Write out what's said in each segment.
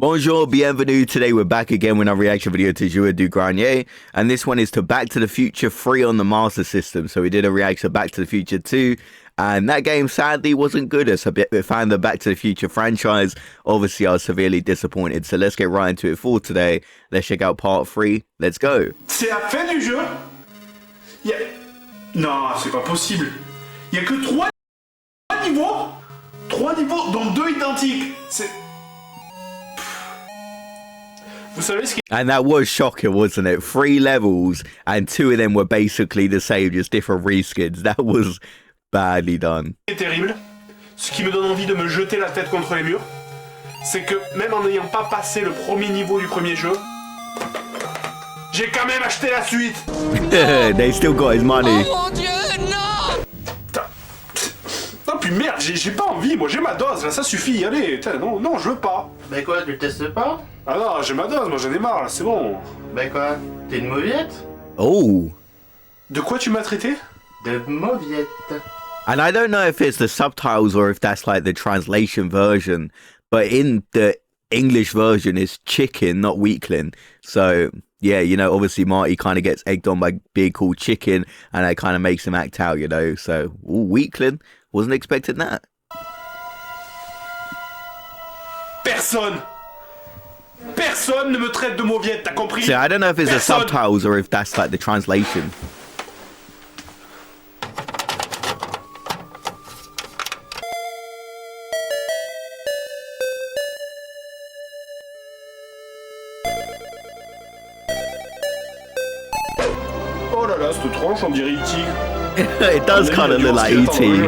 Bonjour, bienvenue. Today we're back again with our reaction video to Joueurs du Grenier, and this one is to Back to the Future 3 on the Master System. So we did a reaction to Back to the Future 2, and that game sadly wasn't good as a fan of the Back to the Future franchise. Obviously, I was severely disappointed. So let's get right into it for today. Let's check out part 3. Let's go. C'est la fin du jeu. Non, c'est pas possible. Il y a que 3 niveaux. 3 niveaux, dont 2 identiques. C'est... Vous savez ce qui And that was shocking, wasn't it? 3 levels, and 2 of them were basically the same, just different reskins. That was badly done. est terrible, ce qui me donne envie de me jeter la tête contre les murs, c'est que même en n'ayant pas passé le premier niveau du premier jeu, j'ai quand même acheté la suite. They still got his money. Oh mon Dieu, non! Putain. Non, puis merde, j'ai pas envie, moi j'ai ma dose, là ça suffit, allez, putain, non, je veux pas. Bah quoi, tu le testes pas? Ah non, j'ai ma dose, moi j'en ai marre, là, c'est bon. Bah quoi, t'es une mauviette? Oh. De quoi tu m'as traité? De mauviette. And I don't know if it's the subtitles or if that's like the translation version, but in the English version it's chicken, not weakling. So yeah, you know, obviously Marty kind of gets egged on by being called chicken, and that kind of makes him act out, you know. So weakling, wasn't expecting that. Personne ne me traite de mauviette, t'as compris? So I don't know if it's the Personne. subtitles or if that's like the translation. Oh là là, cette tronche, on dirait E.T. It does kind of look like E.T.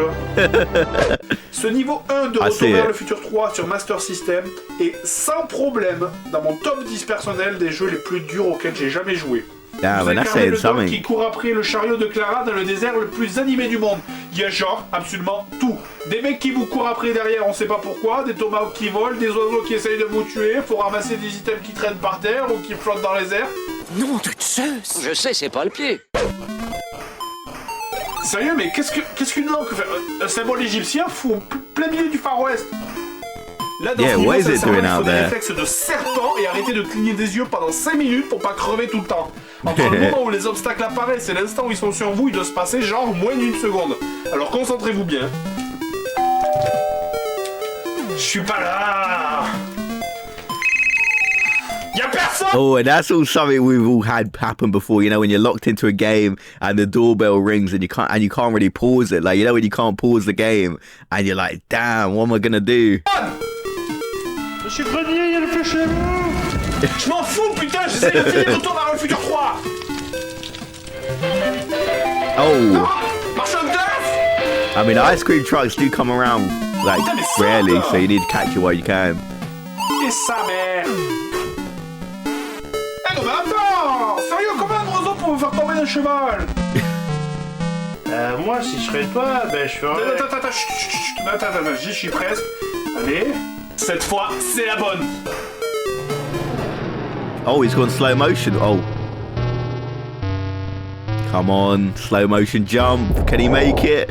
Ce niveau 1 de I see Retour vers it. le futur 3 sur Master System est sans problème dans mon top 10 personnel des jeux les plus durs auxquels j'ai jamais joué. Damn, Vous and that's incarnez saying le doc something. qui court après le chariot de Clara dans le désert le plus animé du monde. Il y a genre absolument tout. Des mecs qui vous courent après derrière, on sait pas pourquoi, des tomahawks qui volent, des oiseaux qui essayent de vous tuer, faut ramasser des items qui traînent par terre ou qui flottent dans les airs. Nom de Zeus! Je sais, c'est pas le pied. Sérieux, mais qu'est-ce qu'une langue que fait un symbole égyptien fou plein milieu du Far West? Là, dans Yeah, ce niveau, what is it sincèrement, doing il faut out des there? réflexes de serpent et arrêter de cligner des yeux pendant 5 minutes pour pas crever tout le temps. Entre le moment où les obstacles apparaissent et l'instant où ils sont sur vous, il doit se passer genre moins d'une seconde. Alors concentrez-vous bien. Je suis pas là. Y'a personne. Oh, and that's all something we've all had happen before. You know, when you're locked into a game and the doorbell rings and you can't really pause it. Like, you know, when you can't pause the game and you're like, damn, what am I gonna do? Monsieur Grenier, y'a le fléché. Je m'en fous, putain, j'essaie de filer Retour vers le futur 3. Oh, Marche en glace. I mean, ice cream trucks do come around like rarely, so you need to catch it while you can. Et sa mère. Eh non mais attends. Sérieux, comment un oiseau pour me faire tomber d'un cheval? Moi, si je serais toi, ben je ferais... Attends, chut, attends, j'y suis presque. Allez. Cette fois, c'est la bonne. Oh, he's gone slow motion. Oh, come on, slow motion jump. Can he make it?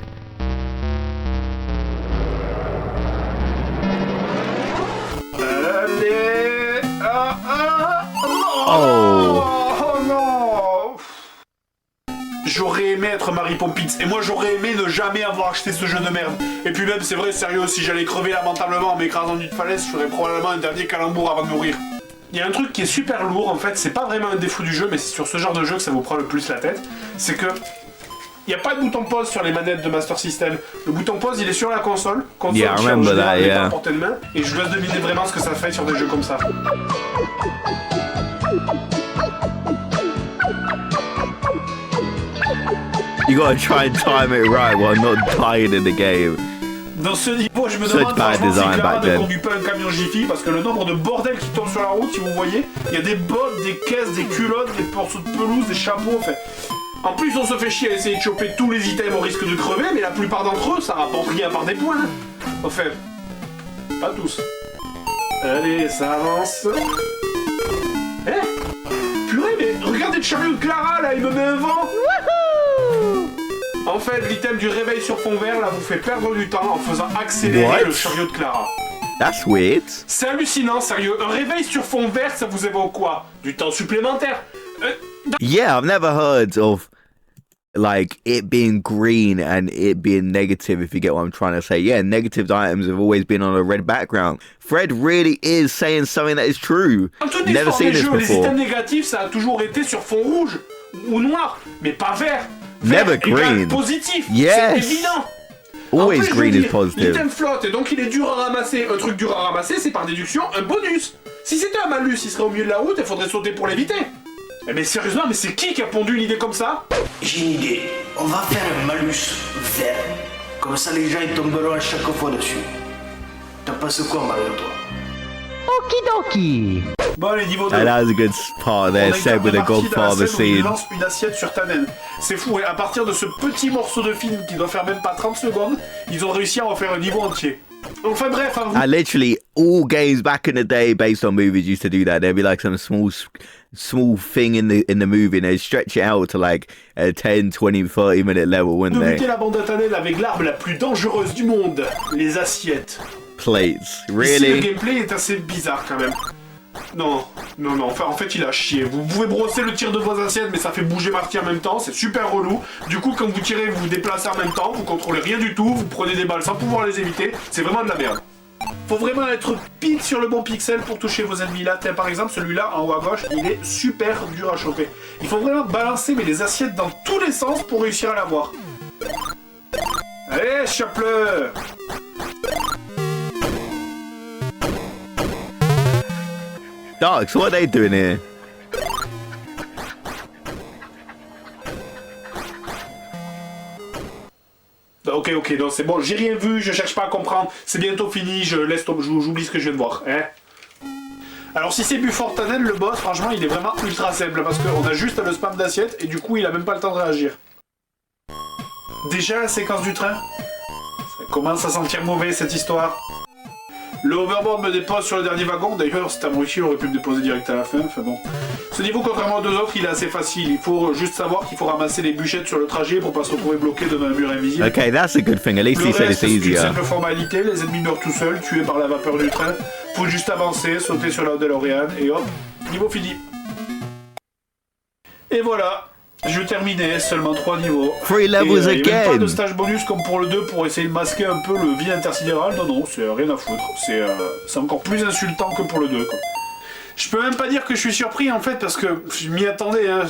Allez. Oh. Oh non. J'aurais aimé être Mary Poppins, et moi j'aurais aimé ne jamais avoir acheté ce jeu de merde. Et puis même, c'est vrai, sérieux, si j'allais crever lamentablement en m'écrasant d'une falaise, je ferais probablement un dernier calembour avant de mourir. Il y a un truc qui est super lourd, en fait, c'est pas vraiment un défaut du jeu, mais c'est sur ce genre de jeu que ça vous prend le plus la tête, c'est que il n'y a pas de bouton pause sur les manettes de Master System. Le bouton pause, il est sur la console. Yeah, I qui, en remember général, that, n'est pas yeah. à portée de main, et je vous laisse deviner vraiment ce que ça fait sur des jeux comme ça. You gotta try and time it right while not dying in the game. Dans ce niveau, je me Such demande bad franchement si design Clara back ne then. conduit pas un camion Jiffy, parce que le nombre de bordel qui tombe sur la route, si vous voyez, il y a des bottes, des caisses, des culottes, des morceaux de pelouse, des chapeaux, enfin... En plus, on se fait chier à essayer de choper tous les items au risque de crever, mais la plupart d'entre eux, ça rapporte rien par des points. Enfin, pas tous. Allez, ça avance. Eh, purée, mais regardez le chariot de Clara, là, il me met un vent. En fait, l'item du réveil sur fond vert, là, vous fait perdre du temps en faisant accélérer What? le chariot de Clara. That's weird. C'est hallucinant, sérieux. Un réveil sur fond vert, ça vous évoque quoi? Du temps supplémentaire. Yeah, I've never heard of like it being green and it being negative, if you get what I'm trying to say. Yeah, negative items have always been on a red background. Fred really is saying something that is true. Dans toute Never l'histoire seen des this jeux, les before. items négatifs, ça a toujours été sur fond rouge ou noir, mais pas vert. Never Vert égale green. positif, Yes. c'est évident. En Always plus, je green veux is dire, positive. l'item flotte et donc il est dur à ramasser. Un truc dur à ramasser, c'est par déduction un bonus. Si c'était un malus, il serait au milieu de la route et il faudrait sauter pour l'éviter. Mais sérieusement, mais c'est qui a pondu une idée comme ça? J'ai une idée. On va faire un malus vert. Comme ça, les gens ils tomberont à chaque fois dessus. T'en penses quoi, Mario, toi? Bon, les niveaux de... And that was a good part On there, a said with the partie de la Godfather scène où il scene. lance une assiette sur Tannen. C'est fou, et à partir de ce petit morceau de film qui doit faire même pas 30 secondes, ils ont réussi à en faire un niveau entier. Enfin bref, hein, And literally all games back in the day based on movies used to do that. There'd be like some small thing in the movie and they'd stretch it out to like a 10, 20, 30 minute level, wouldn't de they? buter la bande à Tannen avec l'arme la plus dangereuse du monde, les assiettes. Plates. Ici, le Really? gameplay est assez bizarre quand même. Non, enfin, en fait il a chié. Vous pouvez brosser le tir de vos assiettes, mais ça fait bouger Marty en même temps, c'est super relou. Du coup, quand vous tirez, vous vous déplacez en même temps, vous contrôlez rien du tout, vous prenez des balles sans pouvoir les éviter, c'est vraiment de la merde. Faut vraiment être pile sur le bon pixel pour toucher vos ennemis là. Par exemple, celui-là en haut à gauche, il est super dur à choper. Il faut vraiment balancer mais les assiettes dans tous les sens pour réussir à l'avoir. Allez, chope-le! Darks, what are they doing here? Ok, non, c'est bon, j'ai rien vu, je cherche pas à comprendre, c'est bientôt fini, j'oublie ce que je viens de voir, hein. Alors si c'est Buford Tannen, le boss, franchement, il est vraiment ultra simple, parce qu'on a juste le spam d'assiette, et du coup, il a même pas le temps de réagir. Déjà, la séquence du train, ça commence à sentir mauvais, cette histoire. Le hoverboard me dépose sur le dernier wagon, d'ailleurs, si t'as réussi, il aurait pu me déposer direct à la fin, enfin bon. Ce niveau, contrairement aux deux autres, il est assez facile, il faut juste savoir qu'il faut ramasser les bûchettes sur le trajet pour pas se retrouver bloqué devant un mur invisible. Okay, that's a good thing. At least Le he said reste, it's c'est une easier. simple formalité, les ennemis meurent tout seuls, tués par la vapeur du train. Faut juste avancer, sauter sur la DeLorean, et hop, niveau fini. Et voilà, je terminais, seulement 3 niveaux. 3 levels Et, y a même pas again. de stage bonus comme pour le 2 pour essayer de masquer un peu le vide intersidéral, non, c'est rien à foutre. C'est encore plus insultant que pour le 2, quoi. Je peux même pas dire que je suis surpris en fait parce que je m'y attendais, hein,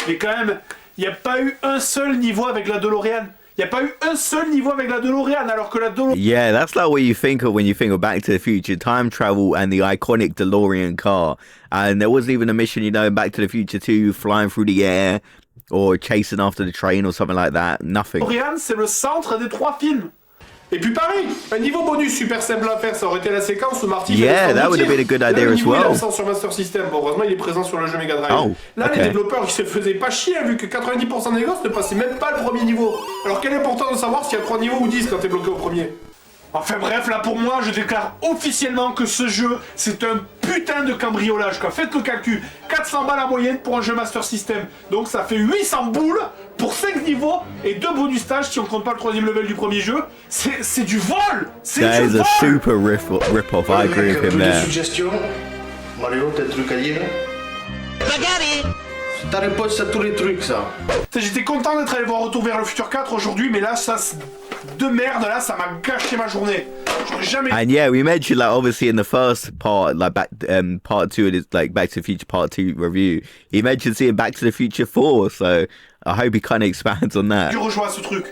mais quand même, il n'y a pas eu un seul niveau avec la DeLorean. Il n'y a pas eu un seul niveau avec la DeLorean alors que la DeLorean... Yeah, that's like what you think of when you think of Back to the Future, time travel and the iconic DeLorean car. And there wasn't even a mission, you know, in Back to the Future 2, flying through the air or chasing after the train or something like that. Nothing. DeLorean, c'est le centre des 3 films. Et puis pareil, un niveau bonus super simple à faire, ça aurait été la séquence où Marty Yeah, fait le that would have been a good idea le as niveau, il est well. absent sur Master System. Bon, heureusement, il est présent sur le jeu Mega Drive. Oh, Là, ok. les développeurs, ils se faisaient pas chier, hein, vu que 90% des gosses ne passaient même pas le premier niveau. Alors, quel est l'importance de savoir s'il y a 3 niveaux ou 10 quand t'es bloqué au premier? Enfin bref, là pour moi, je déclare officiellement que ce jeu, c'est un putain de cambriolage, quoi. Faites le calcul, 400 balles en moyenne pour un jeu Master System. Donc ça fait 800 boules pour 5 niveaux et 2 bonus stages si on compte pas le 3ème level du premier jeu. C'est du vol. C'est That du is a vol. super rip-off. I agree with him Plus de there. suggestions? Mario, t'as un truc à dire? C'est ta réponse à tous les trucs, ça. J'étais content d'être allé voir Retour vers le futur 4 aujourd'hui, mais là, ça, de merde, là, ça m'a gâché ma journée. J'aurais jamais... And yeah, we mentioned like obviously in the first part, like part 2 of this like Back to the Future Part 2 review, he mentioned seeing Back to the Future 4, so I hope he kind of expands on that. dû rejouer à ce truc.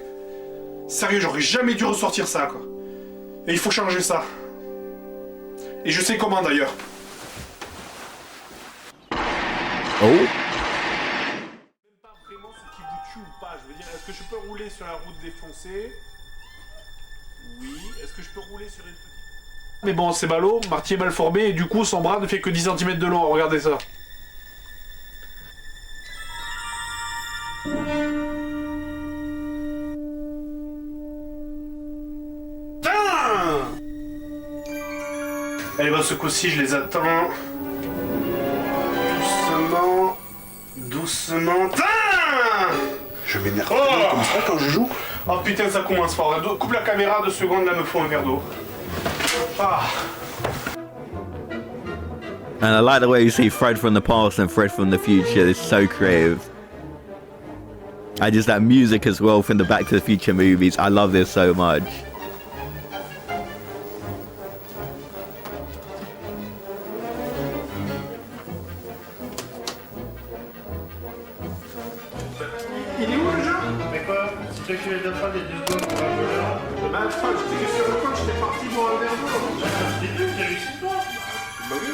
Sérieux, j'aurais jamais dû ressortir ça, quoi. Et il faut changer ça. Et je sais comment, d'ailleurs. Oh, Pas vraiment ce qui vous tue ou pas. Je veux dire, est-ce que je peux rouler sur la route défoncée? Oui. Est-ce que je peux rouler sur une petite... Mais bon, c'est ballot, Marty est mal formé, et du coup, son bras ne fait que 10 cm de long. Regardez ça. Allez, bah, ce coup-ci, je les attends. Doucement. Doucement. Tain! Je m'énerve comme ça quand je joue. Oh putain, ça commence fort. Coupe la caméra 2 secondes, là, me faut un verre d'eau. And I like the way you see Fred from the past and Fred from the future. It's so creative. I just that music as well from the Back to the Future movies. I love this so much. Il est où le jeu? Mais quoi? Si toi tu les donnes pas les 2 secondes pour un jeu là, Bah attends, j'étais sur le coach, j'étais parti pour un verre d'eau. c'est plus, t'as réussi toi? Bah oui.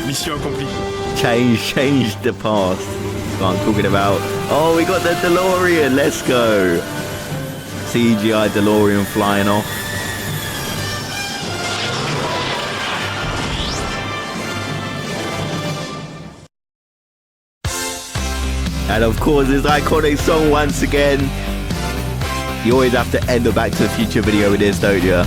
Mission accomplie. Change the past. What I'm talking about. Oh, we got the DeLorean. Let's go. CGI DeLorean flying off. And of course, this iconic song once again. You always have to end the Back to the Future video with this, don't you?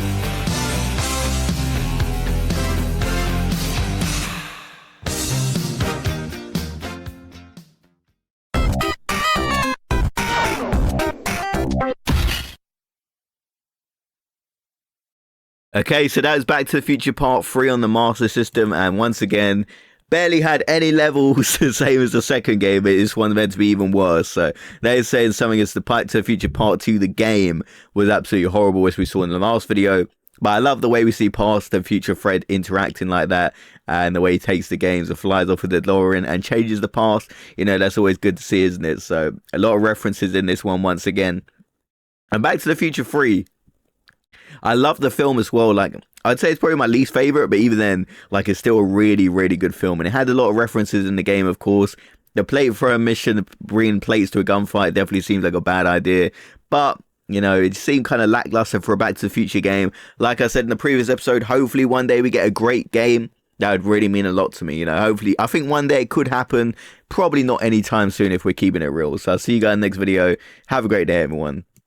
Okay, so that was Back to the Future Part 3 on the Master System, and once again, barely had any levels the same as the second game, but this one's meant to be even worse. So they're saying something as the Back to the Future Part 2, the game, was absolutely horrible, as we saw in the last video. But I love the way we see past and future Fred interacting like that, and the way he takes the games and flies off with the DeLorean and changes the past. You know, that's always good to see, isn't it? So a lot of references in this one once again. And Back to the Future 3. I love the film as well. Like, I'd say it's probably my least favorite, but even then, like, it's still a really, really good film. And it had a lot of references in the game, of course. The plate for a mission, bringing plates to a gunfight, definitely seems like a bad idea. But, you know, it seemed kind of lackluster for a Back to the Future game. Like I said in the previous episode, hopefully one day we get a great game. That would really mean a lot to me, you know. Hopefully, I think one day it could happen. Probably not anytime soon if we're keeping it real. So I'll see you guys in the next video. Have a great day, everyone.